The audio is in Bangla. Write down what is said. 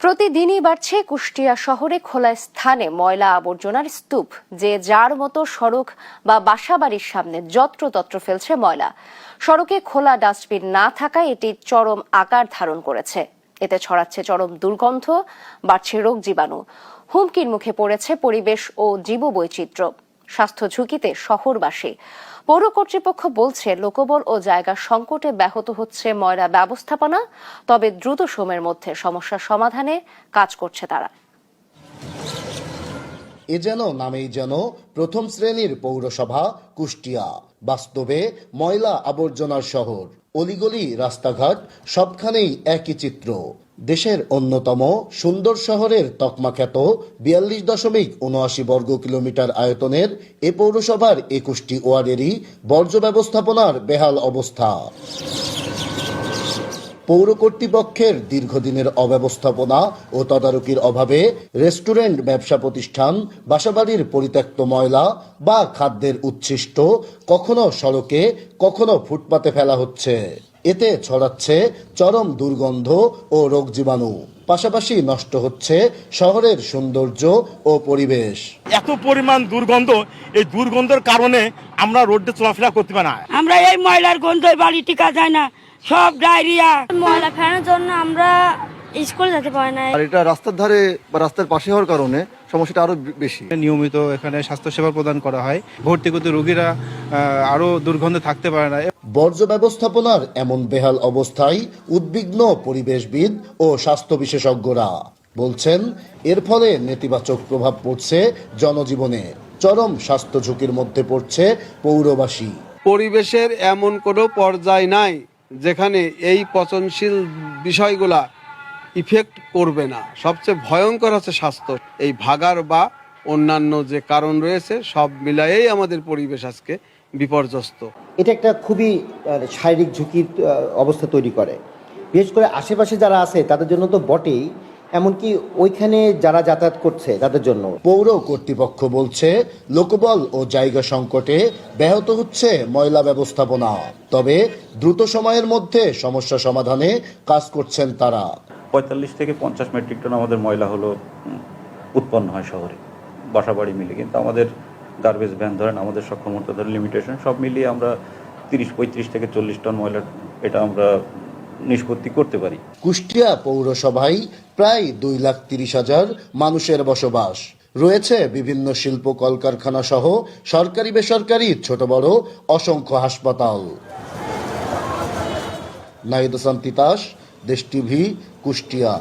প্রতিদিনই বাড়ছে কুষ্টিয়া শহরে খোলা স্থানে ময়লা আবর্জনার স্তূপ, যে যার মতো সড়ক বা বাসাবাড়ির সামনে যত্রতত্র ফেলছে ময়লা। সড়কে খোলা ডাস্টবিন না থাকায় এটি চরম আকার ধারণ করেছে। এতে ছড়াচ্ছে চরম দুর্গন্ধ, বাড়ছে রোগ জীবাণু। হুমকির মুখে পড়েছে পরিবেশ ও জীববৈচিত্র্য। স্বাস্থ্য ঝুঁকিতে শহরবাসী। পৌর কর্তৃপক্ষ বলছে, লোকবল ও জায়গা সংকটে ব্যাহত হচ্ছে ময়লা ব্যবস্থাপনা, তবে দ্রুত সময়ের মধ্যে সমস্যা সমাধানে কাজ করছে তারা। এ যেন নামেই যেন প্রথম শ্রেণীর পৌরসভা কুষ্টিয়া, বাস্তবে ময়লা আবর্জনার শহর। অলিগলি, রাস্তাঘাট সবখানেই একই চিত্র। দেশের অন্যতম সুন্দর শহরের তকমাখ্যাত 42.79 বর্গ কিলোমিটার আয়তনের এ পৌরসভার 21টি ওয়ার্ডেরই বর্জ্য ব্যবস্থাপনার বেহাল অবস্থা। পৌর কর্তৃপক্ষের দীর্ঘদিনের অব্যবস্থাপনা ও তদারকির অভাবে রেস্টুরেন্ট, ব্যবসা প্রতিষ্ঠান, বাসাবাড়ির পরিত্যক্ত ময়লা বা খাদ্যের উচ্ছিষ্ট কখনো সড়কে, কখনো ফুটপাতে ফেলা হচ্ছে। এতে ছড়াচ্ছে চরম দুর্গন্ধ ও রোগ জীবাণু। পাশাপাশি নষ্ট হচ্ছে শহরের সৌন্দর্য ও পরিবেশ। এত পরিমাণ দুর্গন্ধ, এই দুর্গন্ধের কারণে আমরা রোডে চলাফেরা করতে পারি না। আমরা এই ময়লার গন্ধে বাড়ি টিকা যায় না, সব ডায়রিয়া। ময়লা ফেলানোর জন্য আমরা স্কুল যেতে পারি না। আর এটা রাস্তার ধারে বা রাস্তার পাশে হওয়ার কারণে সমস্যাটা আরো বেশি। নিয়মিত এখানে স্বাস্থ্যসেবা প্রদান করা হয়, ভর্তি করতে রোগীরা আরো দুর্গন্ধে থাকতে পারে না। বর্জ্য ব্যবস্থাপনার এমন বেহাল অবস্থায় উদ্বিগ্ন পরিবেশবিদ ও স্বাস্থ্য বিশেষজ্ঞরা বলছেন, এর ফলে নেতিবাচক প্রভাব পড়ছে জনজীবনে। চরম স্বাস্থ্য ঝুঁকির মধ্যে পড়ছে পৌরবাসী। পরিবেশের এমন কোনো পর্যায় নাই যেখানে এই পচনশীল বিষয়গুলা ইফেক্ট করবে না। সবচেয়ে ভয়ঙ্কর হচ্ছে স্বাস্থ্য। এই ভাগার বা অন্যান্য যে কারণ রয়েছে, সব মিলায়েই আমাদের পরিবেশ আজকে বিপর্যস্ত। এটা একটা খুবই শারীরিক ঝুঁকির অবস্থা তৈরি করে, বিশেষ করে আশেপাশে যারা আছে তাদের জন্য তো বটেই, এমনকি ওইখানে যারা যাতায়াত করছে তাদের জন্য। পৌর কর্তৃপক্ষ বলছে, লোকবল ও জায়গা সংকটে ব্যাহত হচ্ছে ময়লা ব্যবস্থাপনা, তবে দ্রুত সময়ের মধ্যে সমস্যা সমাধানে কাজ করছেন তারা। 45 থেকে 50 মেট্রিক টন আমাদের ময়লা হলো উৎপন্ন হয় শহরে, বাসাবাড়ি মিলে। কিন্তু আমাদের গার্বেজ ভ্যান ধরেন, আমাদের সক্ষমতা ধরেন, লিমিটেশন সব মিলিয়ে আমরা 35 থেকে 40 টন ময়লা এটা আমরা নিষ্পত্তি করতে পারি। কুষ্টিয়া পৌরসভায় প্রায় 2,30,000 মানুষের বসবাস। রয়েছে বিভিন্ন শিল্প, কলকারখানা সহ সরকারি বেসরকারি ছোট বড় অসংখ্য হাসপাতাল। নাহিদ হাসান তিতাস, দেশ টিভি, কুষ্টিয়া।